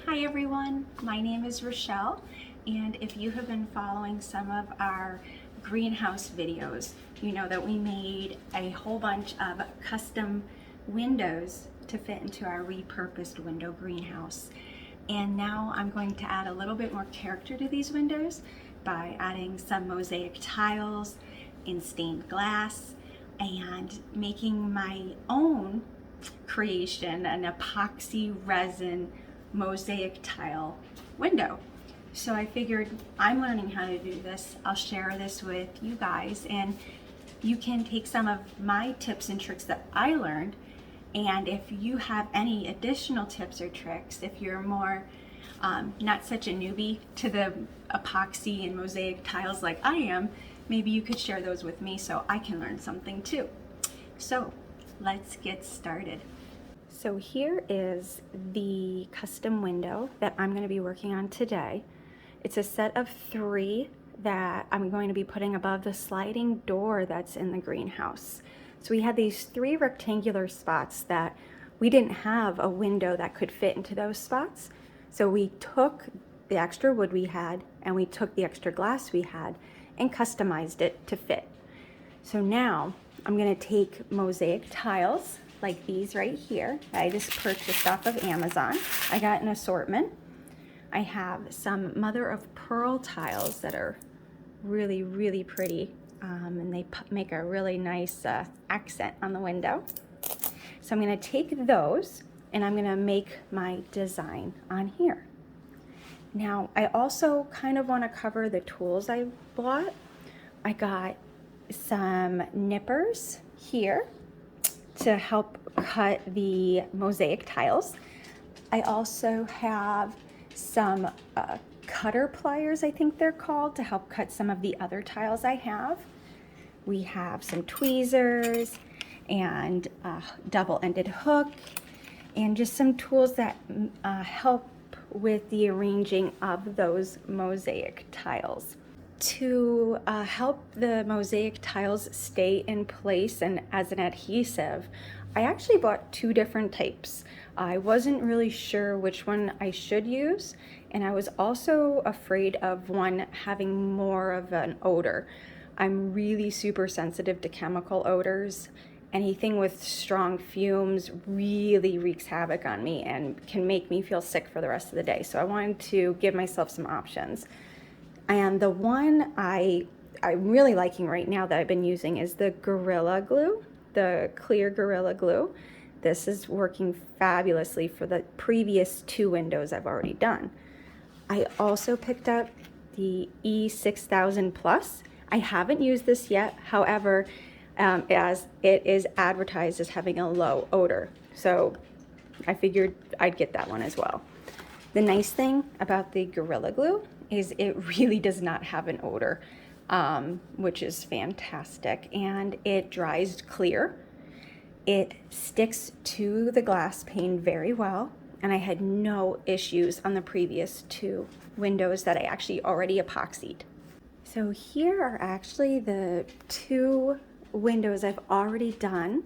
Hi everyone, my name is Rochelle, and if you have been following some of our greenhouse videos, you know that we made a whole bunch of custom windows to fit into our repurposed window greenhouse. And now I'm going to add a little bit more character to these windows by adding some mosaic tiles and stained glass and making my own creation, an epoxy resin mosaic tile window. So I figured I'm learning how to do this. I'll share this with you guys, and you can take some of my tips and tricks that I learned. And if you have any additional tips or tricks, if you're more not such a newbie to the epoxy and mosaic tiles like I am, maybe you could share those with me so I can learn something too. So let's get started. So here is the custom window that I'm going to be working on today. It's a set of 3 that I'm going to be putting above the sliding door that's in the greenhouse. So we had these 3 rectangular spots that we didn't have a window that could fit into those spots. So we took the extra wood we had and we took the extra glass we had and customized it to fit. So now I'm going to take mosaic tiles like these right here that I just purchased off of Amazon. I got an assortment. I have some mother of pearl tiles that are really, really pretty, and they make a really nice accent on the window. So I'm going to take those and I'm going to make my design on here. Now I also kind of want to cover the tools I bought. I got some nippers here to help cut the mosaic tiles. I also have some cutter pliers, I think they're called, to help cut some of the other tiles I have. We have some tweezers and a double-ended hook and just some tools that help with the arranging of those mosaic tiles. To help the mosaic tiles stay in place and as an adhesive, I actually bought 2 different types. I wasn't really sure which one I should use, and I was also afraid of one having more of an odor. I'm really super sensitive to chemical odors. Anything with strong fumes really wreaks havoc on me and can make me feel sick for the rest of the day. So I wanted to give myself some options. And the one I'm really liking right now that I've been using is the Gorilla Glue, the clear Gorilla Glue. This is working fabulously for the previous 2 windows I've already done. I also picked up the E6000 Plus. I haven't used this yet, however, as it is advertised as having a low odor. So I figured I'd get that one as well. The nice thing about the Gorilla Glue is it really does not have an odor, which is fantastic, and it dries clear. It sticks to the glass pane very well, and I had no issues on the previous 2 windows that I actually already epoxied. So here are actually the 2 windows I've already done.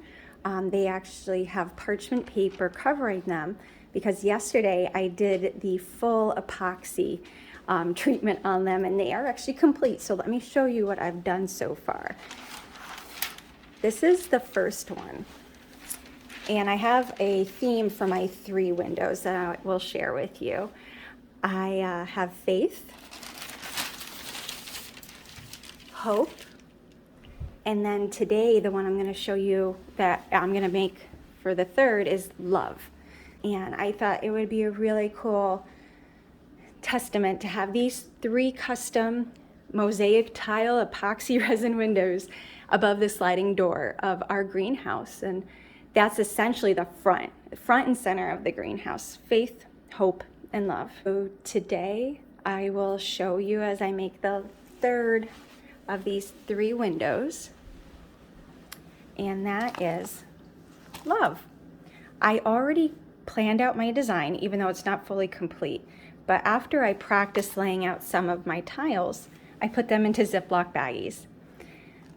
They actually have parchment paper covering them because yesterday I did the full epoxy treatment on them, and they are actually complete. So let me show you what I've done so far. This is the first one, and I have a theme for my 3 windows that I will share with you. I have faith, hope, and then today the one I'm going to show you that I'm going to make for the 3rd is love. And I thought it would be a really cool testament to have these 3 custom mosaic tile epoxy resin windows above the sliding door of our greenhouse. And that's essentially the front and center of the greenhouse: faith, hope, and love. So today I will show you as I make the 3rd of these 3 windows, and that is love. I already planned out my design, even though it's not fully complete. But after I practiced laying out some of my tiles, I put them into Ziploc baggies.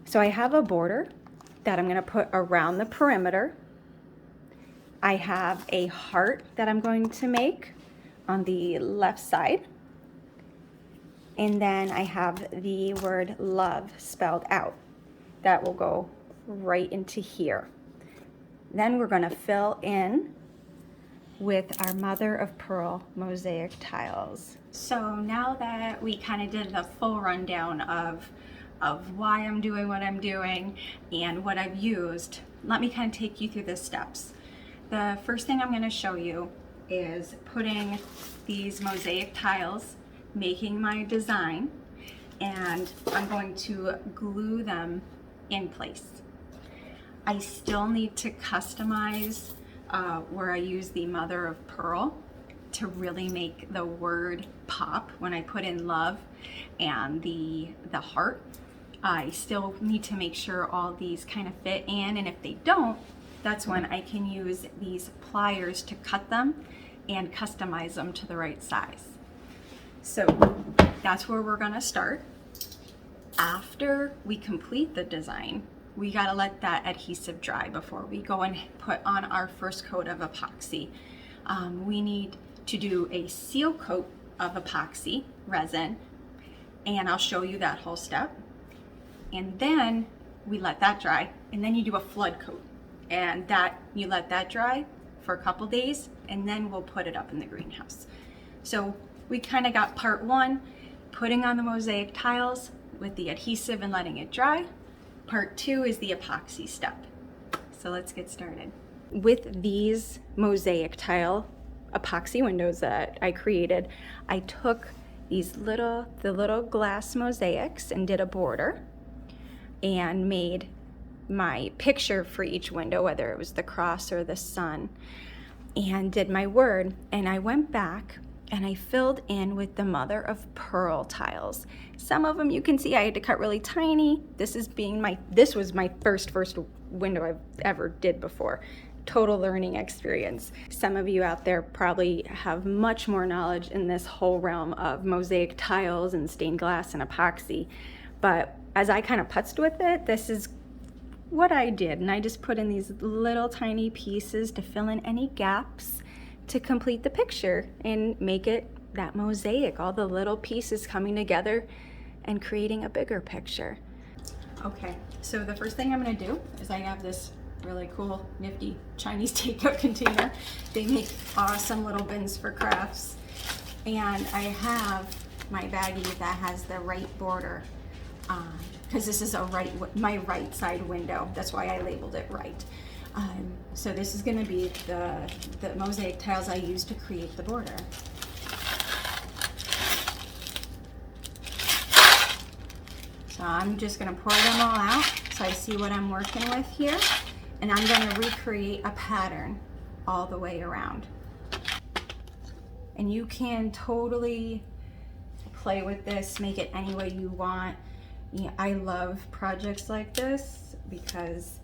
So I have a border that I'm going to put around the perimeter. I have a heart that I'm going to make on the left side. And then I have the word love spelled out. That will go right into here. Then we're going to fill in with our mother of pearl mosaic tiles. So now that we kind of did the full rundown of why I'm doing what I'm doing and what I've used, let me kind of take you through the steps. The first thing I'm going to show you is putting these mosaic tiles, making my design, and I'm going to glue them in place. I still need to customize where I use the mother of pearl to really make the word pop when I put in love and the heart. I still need to make sure all these kind of fit in, and if they don't, that's when I can use these pliers to cut them and customize them to the right size. So that's where we're gonna start. After we complete the design, we gotta let that adhesive dry before we go and put on our first coat of epoxy. We need to do a seal coat of epoxy resin, and I'll show you that whole step. And then we let that dry, and then you do a flood coat, and you let that dry for a couple days, and then we'll put it up in the greenhouse. So we kind of got part one, putting on the mosaic tiles with the adhesive and letting it dry. Part two is the epoxy step. So let's get started. With these mosaic tile epoxy windows that I created, I took the little glass mosaics and did a border and made my picture for each window, whether it was the cross or the sun, and did my word. And I went back and I filled in with the mother of pearl tiles. Some of them you can see I had to cut really tiny. This was my first window I've ever did before. Total learning experience. Some of you out there probably have much more knowledge in this whole realm of mosaic tiles and stained glass and epoxy. But as I kind of putzed with it, this is what I did. And I just put in these little tiny pieces to fill in any gaps to complete the picture and make it that mosaic, all the little pieces coming together and creating a bigger picture. Okay, so the first thing I'm gonna do is I have this really cool, nifty Chinese takeout container. They make awesome little bins for crafts. And I have my baggie that has the right border, because this is my right side window. That's why I labeled it right. So this is gonna be the mosaic tiles I use to create the border. So I'm just gonna pour them all out so I see what I'm working with here. And I'm gonna recreate a pattern all the way around. And you can totally play with this, make it any way you want. Yeah, I love projects like this because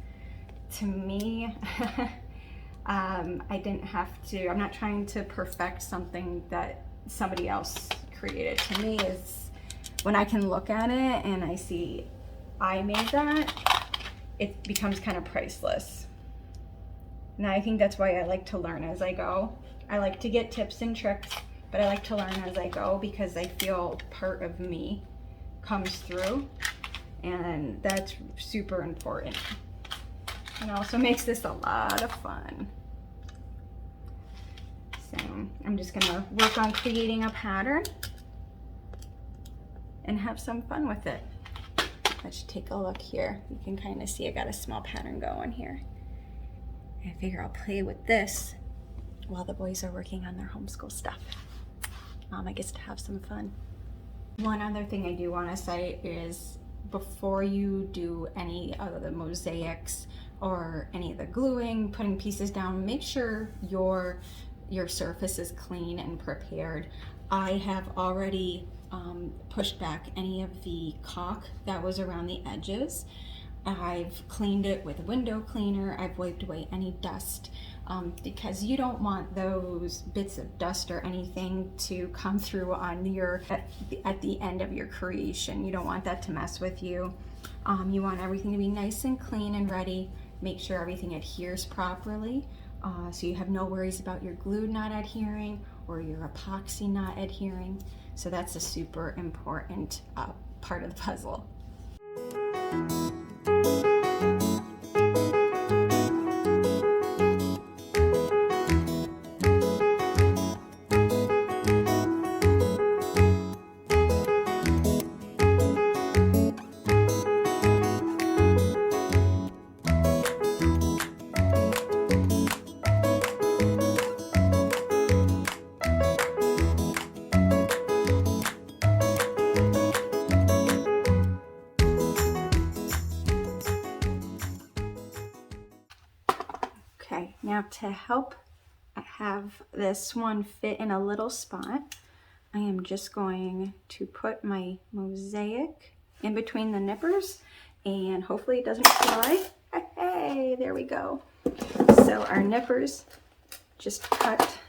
to me, I'm not trying to perfect something that somebody else created. To me, is when I can look at it and I see I made that, it becomes kind of priceless. And I think that's why I like to learn as I go. I like to get tips and tricks, but I like to learn as I go because I feel part of me comes through, and that's super important. It also makes this a lot of fun. So I'm just gonna work on creating a pattern and have some fun with it. Let's take a look here. You can kind of see I got a small pattern going here. I figure I'll play with this while the boys are working on their homeschool stuff. I get to have some fun. One other thing I do want to say is before you do any of the mosaics or any of the gluing, putting pieces down, make sure your surface is clean and prepared. I have already pushed back any of the caulk that was around the edges. I've cleaned it with a window cleaner. I've wiped away any dust because you don't want those bits of dust or anything to come through on at the end of your creation. You don't want that to mess with you. You want everything to be nice and clean and ready. Make sure everything adheres properly. so you have no worries about your glue not adhering or your epoxy not adhering. So that's a super important part of the puzzle. Okay, now to help have this one fit in a little spot, I am just going to put my Mosaic in between the nippers and hopefully it doesn't fly. Hey, there we go. So our nippers just cut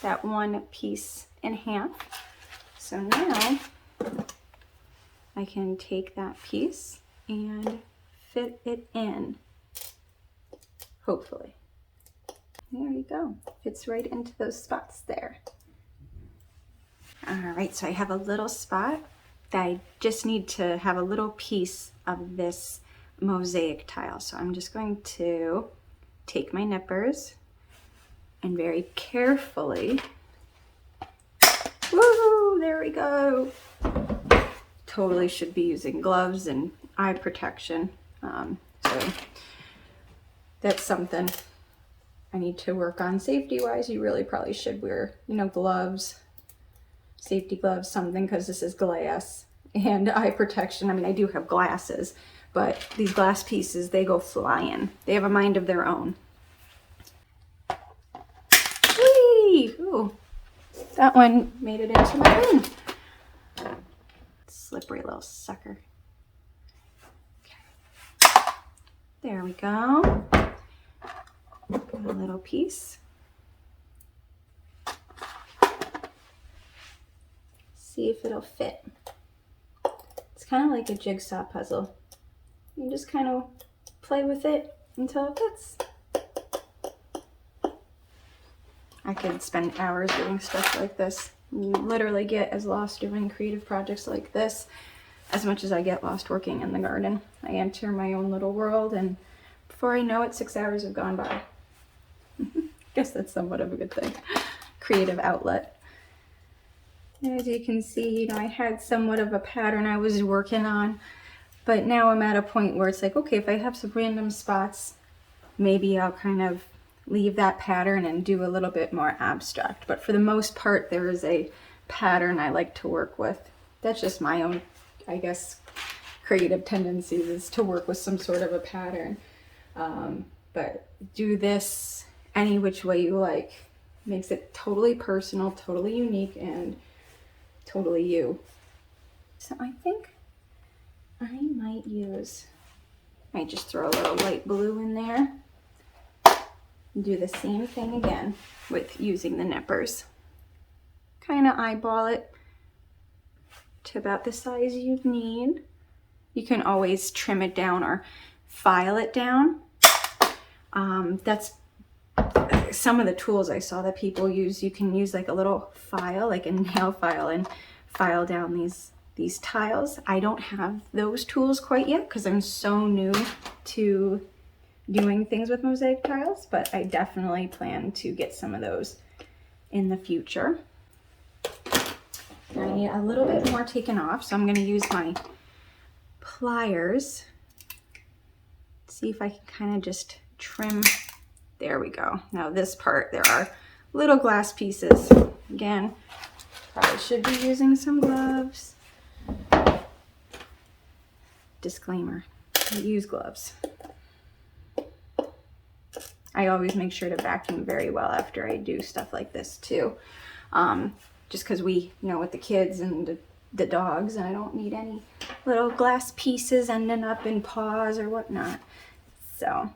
that one piece in half. So now I can take that piece and fit it in, hopefully. There you go, fits right into those spots there. All right, so I have a little spot that I just need to have a little piece of this mosaic tile. So I'm just going to take my nippers and very carefully, woo, there we go. Totally should be using gloves and eye protection. So that's something I need to work on safety-wise. You really probably should wear, you know, gloves, safety gloves, something, because this is glass, and eye protection. I mean, I do have glasses, but these glass pieces, they go flying. They have a mind of their own. Whee! Ooh, that one made it into my bin. Slippery little sucker. Okay. There we go. A little piece. See if it'll fit. It's kind of like a jigsaw puzzle. You just kind of play with it until it fits. I could spend hours doing stuff like this. You literally get as lost doing creative projects like this as much as I get lost working in the garden. I enter my own little world, and before I know it, 6 hours have gone by. Guess that's somewhat of a good thing. Creative outlet. As you can see, you know, I had somewhat of a pattern I was working on, but now I'm at a point where it's like, okay, if I have some random spots, maybe I'll kind of leave that pattern and do a little bit more abstract. But for the most part, there is a pattern I like to work with. That's just my own, I guess, creative tendencies, is to work with some sort of a pattern. But do this any which way you like. Makes it totally personal, totally unique, and totally you. So I think I might just throw a little light blue in there. Do the same thing again with using the nippers. Kind of eyeball it to about the size you need. You can always trim it down or file it down. That's some of the tools I saw that people use. You can use like a little file, like a nail file, and file down these tiles. I don't have those tools quite yet because I'm so new to doing things with mosaic tiles, but I definitely plan to get some of those in the future. I need a little bit more taken off, so I'm going to use my pliers. See if I can kind of just trim. There we go. Now this part, there are little glass pieces. Again, probably should be using some gloves. Disclaimer, I use gloves. I always make sure to vacuum very well after I do stuff like this too. Just because we, you know, with the kids and the dogs, and I don't need any little glass pieces ending up in paws or whatnot. So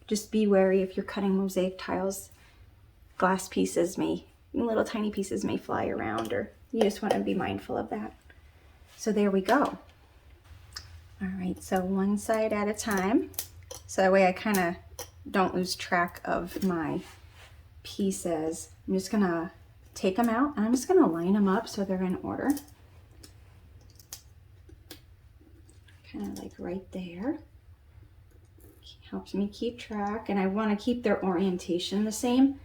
just be wary if you're cutting mosaic tiles. Glass pieces little tiny pieces may fly around, or you just want to be mindful of that. So there we go. All right, so one side at a time. So that way I kind of don't lose track of my pieces, I'm just gonna take them out and I'm just gonna line them up so they're in order. Kind of like right there. Helps me keep track, and I want to keep their orientation the same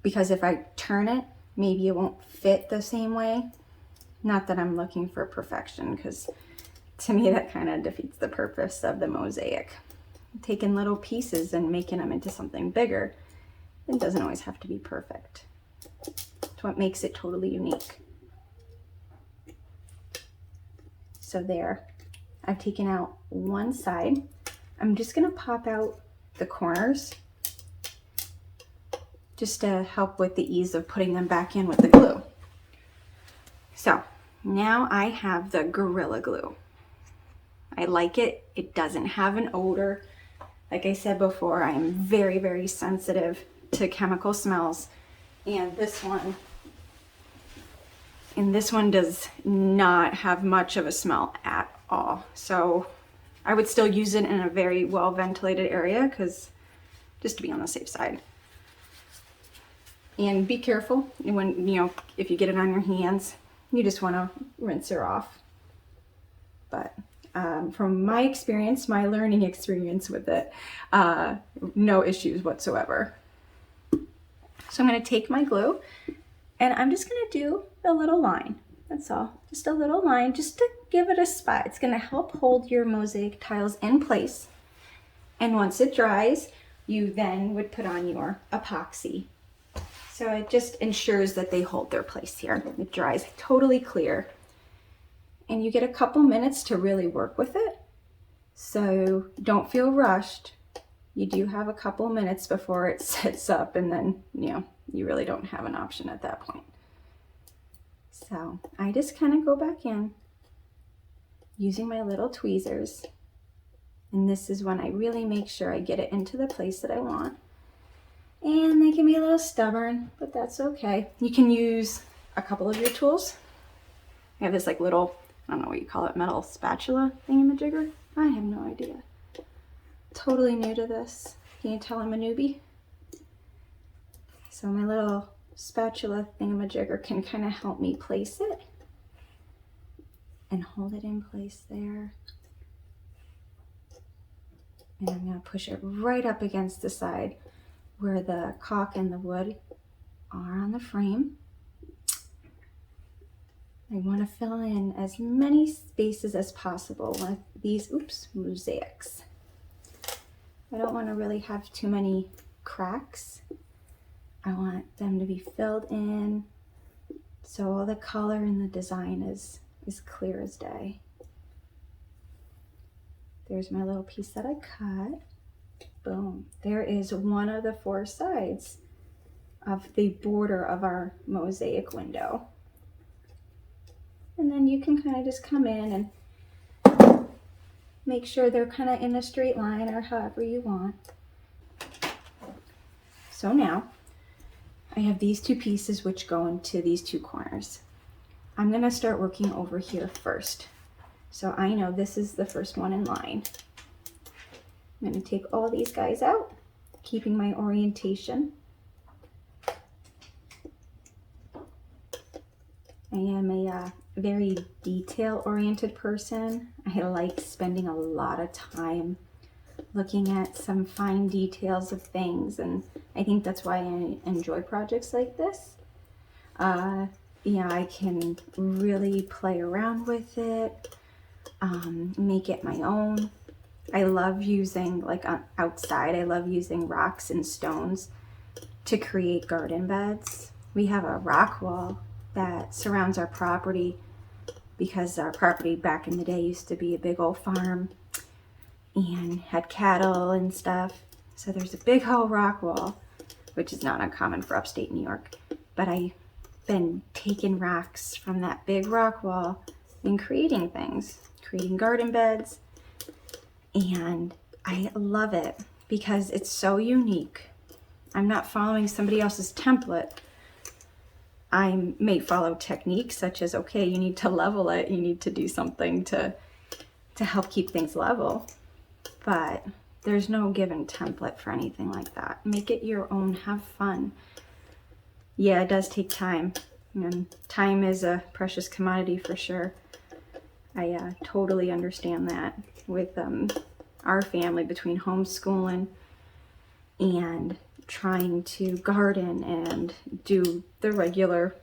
because if I turn it, maybe it won't fit the same way. Not that I'm looking for perfection, because to me that kind of defeats the purpose of the mosaic. Taking little pieces and making them into something bigger, it doesn't always have to be perfect. It's what makes it totally unique. So there, I've taken out one side. I'm just gonna pop out the corners just to help with the ease of putting them back in with the glue. So now I have the Gorilla Glue. I like it. It doesn't have an odor. Like I said before, I am very, very sensitive to chemical smells. And this one does not have much of a smell at all. So I would still use it in a very well ventilated area, because just to be on the safe side. And be careful when, if you get it on your hands, you just want to rinse her off. But from my experience, my learning experience with it, no issues whatsoever. So I'm going to take my glue and I'm just going to do a little line. That's all. Just a little line, just to give it a spot. It's going to help hold your mosaic tiles in place. And once it dries, you then would put on your epoxy. So it just ensures that they hold their place here. It dries totally clear. And you get a couple minutes to really work with it. So don't feel rushed. You do have a couple minutes before it sets up, and then, you really don't have an option at that point. So I just kind of go back in using my little tweezers. And this is when I really make sure I get it into the place that I want. And they can be a little stubborn, but that's okay. You can use a couple of your tools. I have this like little, I don't know what you call it, metal spatula thingamajigger. I have no idea. Totally new to this. Can you tell I'm a newbie? So my little spatula thingamajigger can kind of help me place it and hold it in place there. And I'm going to push it right up against the side where the caulk and the wood are on the frame. I want to fill in as many spaces as possible with these, mosaics. I don't want to really have too many cracks. I want them to be filled in so all the color and the design is clear as day. There's my little piece that I cut. Boom. There is one of the four sides of the border of our mosaic window. And then you can kind of just come in and make sure they're kind of in a straight line or however you want. So now I have these two pieces which go into these two corners. I'm going to start working over here first. So I know this is the first one in line. I'm going to take all these guys out, keeping my orientation. I am a very detail-oriented person. I like spending a lot of time looking at some fine details of things, and I think that's why I enjoy projects like this. I can really play around with it, make it my own. I love using, outside, I love using rocks and stones to create garden beds. We have a rock wall that surrounds our property because our property back in the day used to be a big old farm and had cattle and stuff. So there's a big old rock wall, which is not uncommon for upstate New York. But I've been taking rocks from that big rock wall and creating things, creating garden beds. And I love it because it's so unique. I'm not following somebody else's template. I may follow techniques such as, okay, you need to level it, you need to do something to help keep things level. But There's no given template for anything like that. Make it your own, have fun. Yeah, it does take time, and time is a precious commodity for sure. I totally understand that with our family, between homeschooling and trying to garden and do the regular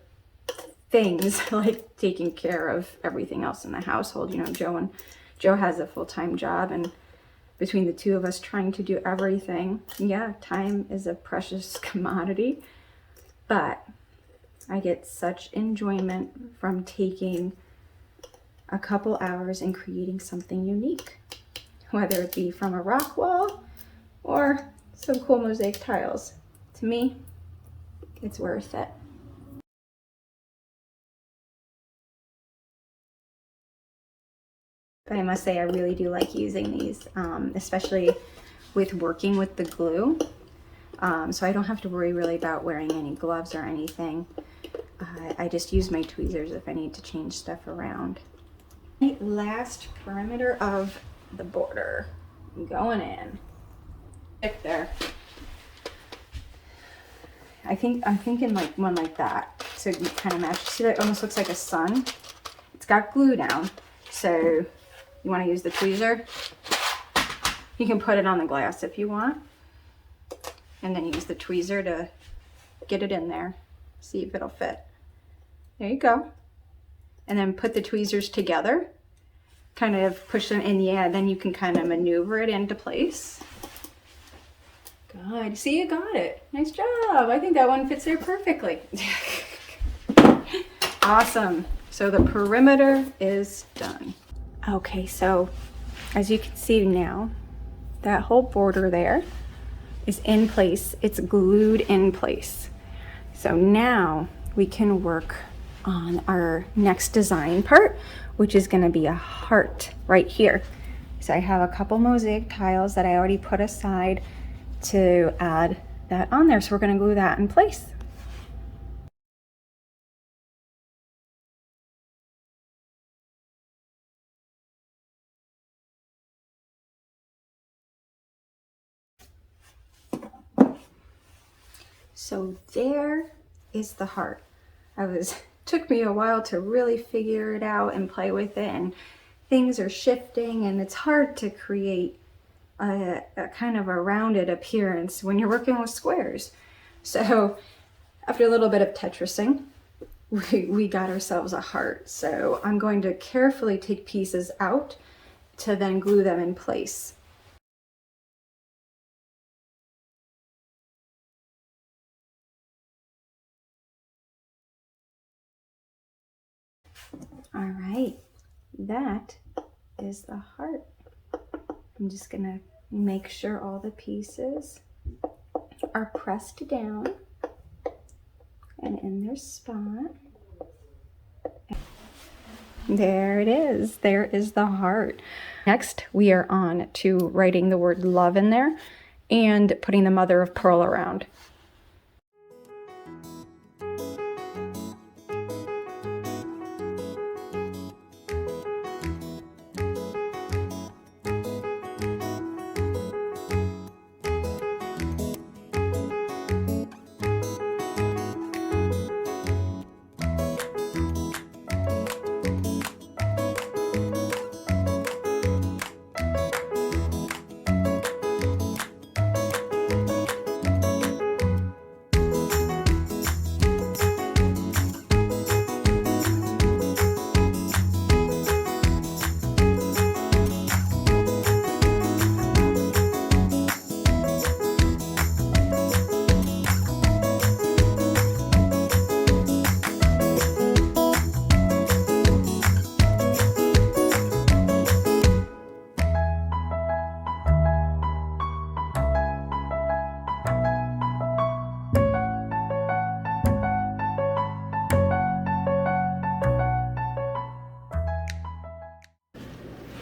things like taking care of everything else in the household. You know, Joe has a full-time job, and between the two of us trying to do everything, yeah, time is a precious commodity. But I get such enjoyment from taking a couple hours and creating something unique, whether it be from a rock wall or some cool mosaic tiles. To me, it's worth it. But I must say, I really do like using these, especially with working with the glue. So I don't have to worry really about wearing any gloves or anything. I just use my tweezers if I need to change stuff around. Last perimeter of the border going in. Stick there. I'm thinking like one like that, so you kind of match. See, that almost looks like a sun. It's got glue down, so you want to use the tweezer. You can put it on the glass if you want, and then use the tweezer to get it in there. See if it'll fit. There you go. And then put the tweezers together, kind of push them in the air, then you can kind of maneuver it into place. Good. See, you got it. Nice job. I think that one fits there perfectly. Awesome. So the perimeter is done. Okay, so as you can see now, that whole border there is in place. It's glued in place. So now we can work on our next design part, which is going to be a heart right here. So I have a couple mosaic tiles that I already put aside to add that on there. So we're going to glue that in place. So there is the heart. Took me a while to really figure it out and play with it, and things are shifting, and it's hard to create a kind of a rounded appearance when you're working with squares. So after a little bit of Tetrising, we got ourselves a heart. So I'm going to carefully take pieces out to then glue them in place. All right, that is the heart. I'm just gonna make sure all the pieces are pressed down and in their spot. There it is. There is the heart. Next, we are on to writing the word love in there and putting the mother of pearl around.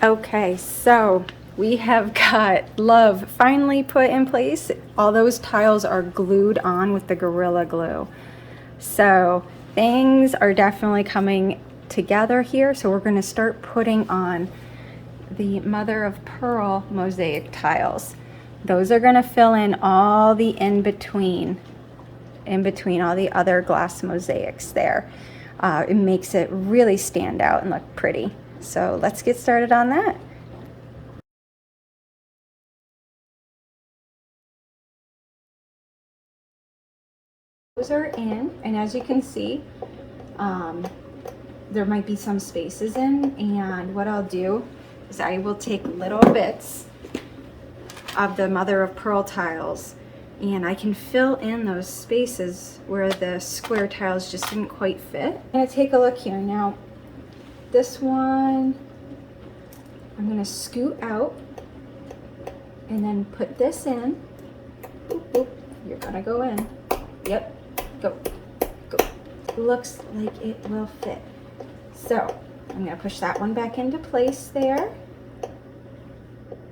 Okay, so we have got love finally put in place. All those tiles are glued on with the Gorilla Glue. So things are definitely coming together here. So we're going to start putting on the mother of pearl mosaic tiles. Those are gonna fill in all the in between all the other glass mosaics there. It makes it really stand out and look pretty. So let's get started on that. Those are in, and as you can see, there might be some spaces in, and what I'll do is I will take little bits of the mother of pearl tiles, and I can fill in those spaces where the square tiles just didn't quite fit. I'm gonna take a look here. Now, this one, I'm gonna scoot out and then put this in. Oop, oop, you're gonna go in. Yep, go, go. Looks like it will fit. So, I'm gonna push that one back into place there.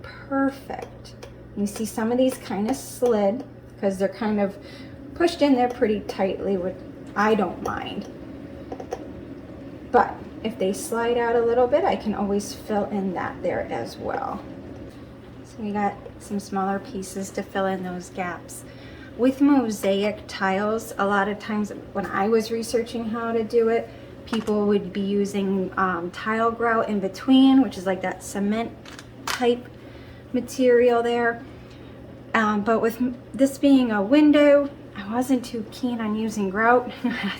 Perfect. You see some of these kind of slid because they're kind of pushed in there pretty tightly, which I don't mind. But if they slide out a little bit, I can always fill in that there as well. So we got some smaller pieces to fill in those gaps. With mosaic tiles, a lot of times when I was researching how to do it, people would be using tile grout in between, which is like that cement type material there. But with this being a window, I wasn't too keen on using grout,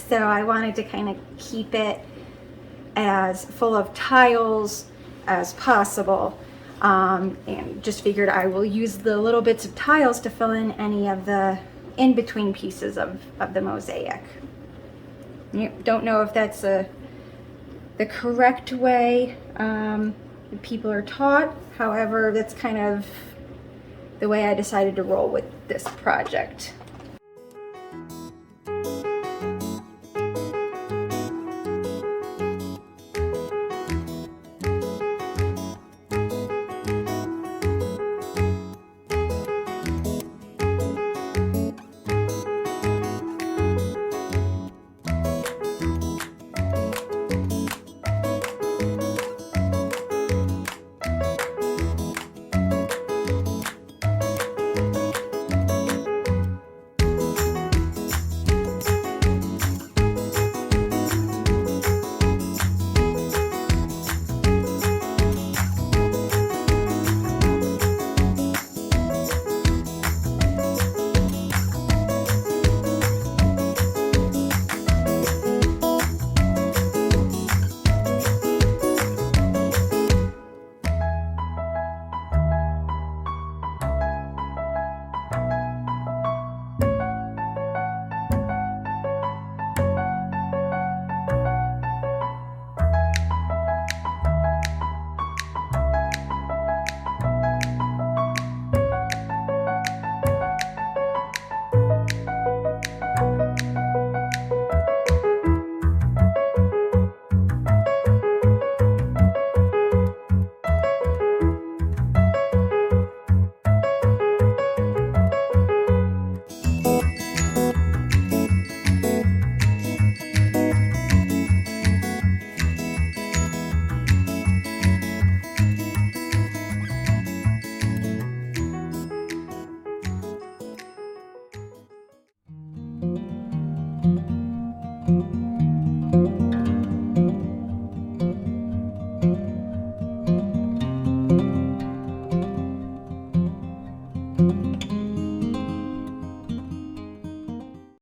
so I wanted to kind of keep it as full of tiles as possible, and just figured I will use the little bits of tiles to fill in any of the in-between pieces of the mosaic. You don't know if that's the correct way people are taught. However, that's kind of the way I decided to roll with this project.